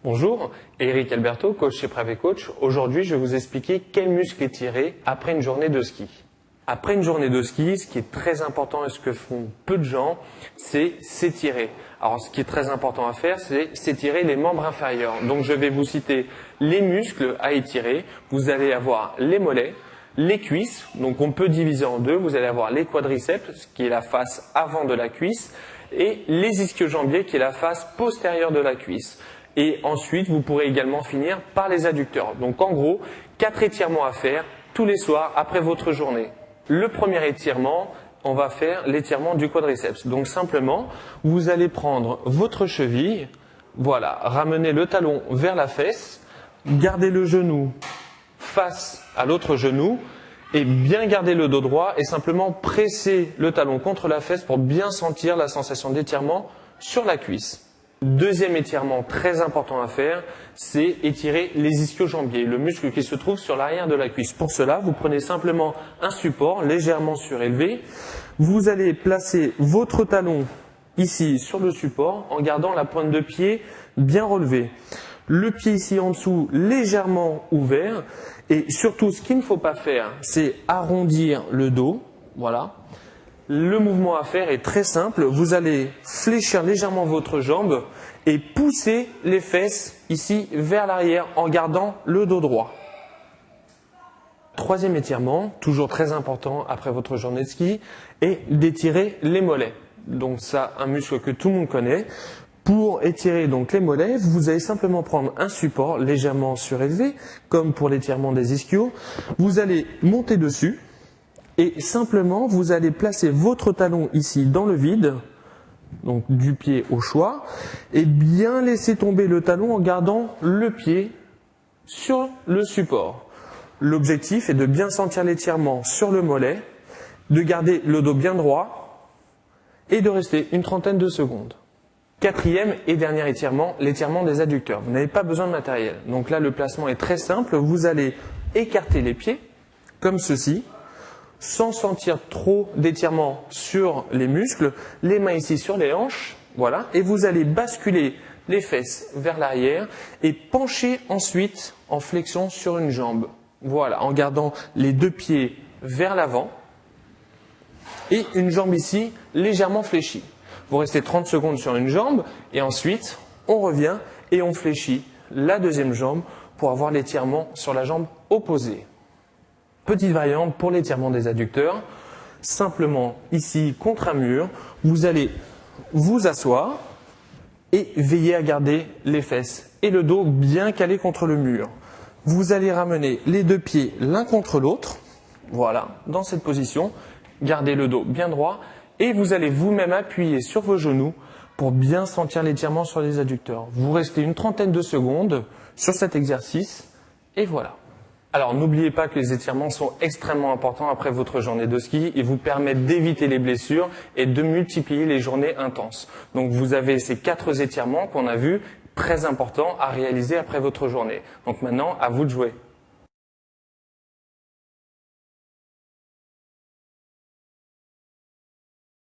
Bonjour, Eric Alberto, coach chez Prave Coach. Aujourd'hui, je vais vous expliquer quels muscles étirer après une journée de ski. Après une journée de ski, ce qui est très important et ce que font peu de gens, c'est s'étirer. Alors, ce qui est très important à faire, c'est s'étirer les membres inférieurs. Donc, je vais vous citer les muscles à étirer. Vous allez avoir les mollets, les cuisses. Donc, on peut diviser en deux. Vous allez avoir les quadriceps, qui est la face avant de la cuisse, et les ischio-jambiers, qui est la face postérieure de la cuisse. Et ensuite, vous pourrez également finir par les adducteurs. Donc en gros, 4 étirements à faire tous les soirs après votre journée. Le premier étirement, on va faire l'étirement du quadriceps. Donc simplement, vous allez prendre votre cheville, voilà, ramener le talon vers la fesse, garder le genou face à l'autre genou et bien garder le dos droit et simplement presser le talon contre la fesse pour bien sentir la sensation d'étirement sur la cuisse. Deuxième étirement très important à faire, c'est étirer les ischio-jambiers, le muscle qui se trouve sur l'arrière de la cuisse. Pour cela, vous prenez simplement un support légèrement surélevé. Vous allez placer votre talon ici sur le support en gardant la pointe de pied bien relevée. Le pied ici en dessous légèrement ouvert. Et surtout, ce qu'il ne faut pas faire, c'est arrondir le dos. Voilà. Le mouvement à faire est très simple. Vous allez fléchir légèrement votre jambe et pousser les fesses ici vers l'arrière en gardant le dos droit. Troisième étirement, toujours très important après votre journée de ski, est d'étirer les mollets. Donc ça, un muscle que tout le monde connaît. Pour étirer donc les mollets, vous allez simplement prendre un support légèrement surélevé, comme pour l'étirement des ischios. Vous allez monter dessus. Et simplement, vous allez placer votre talon ici dans le vide, donc du pied au choix, et bien laisser tomber le talon en gardant le pied sur le support. L'objectif est de bien sentir l'étirement sur le mollet, de garder le dos bien droit et de rester une trentaine de secondes. Quatrième et dernier étirement, l'étirement des adducteurs. Vous n'avez pas besoin de matériel. Donc là, le placement est très simple. Vous allez écarter les pieds, comme ceci, sans sentir trop d'étirement sur les muscles, les mains ici sur les hanches, voilà, et vous allez basculer les fesses vers l'arrière et pencher ensuite en flexion sur une jambe, voilà, en gardant les deux pieds vers l'avant et une jambe ici légèrement fléchie. Vous restez 30 secondes sur une jambe et ensuite on revient et on fléchit la deuxième jambe pour avoir l'étirement sur la jambe opposée. Petite variante pour l'étirement des adducteurs, simplement ici contre un mur, vous allez vous asseoir et veiller à garder les fesses et le dos bien calés contre le mur. Vous allez ramener les deux pieds l'un contre l'autre, voilà, dans cette position, gardez le dos bien droit et vous allez vous-même appuyer sur vos genoux pour bien sentir l'étirement sur les adducteurs. Vous restez une trentaine de secondes sur cet exercice et voilà. Alors n'oubliez pas que les étirements sont extrêmement importants après votre journée de ski et vous permettent d'éviter les blessures et de multiplier les journées intenses. Donc vous avez ces 4 étirements qu'on a vus, très importants à réaliser après votre journée. Donc maintenant, à vous de jouer.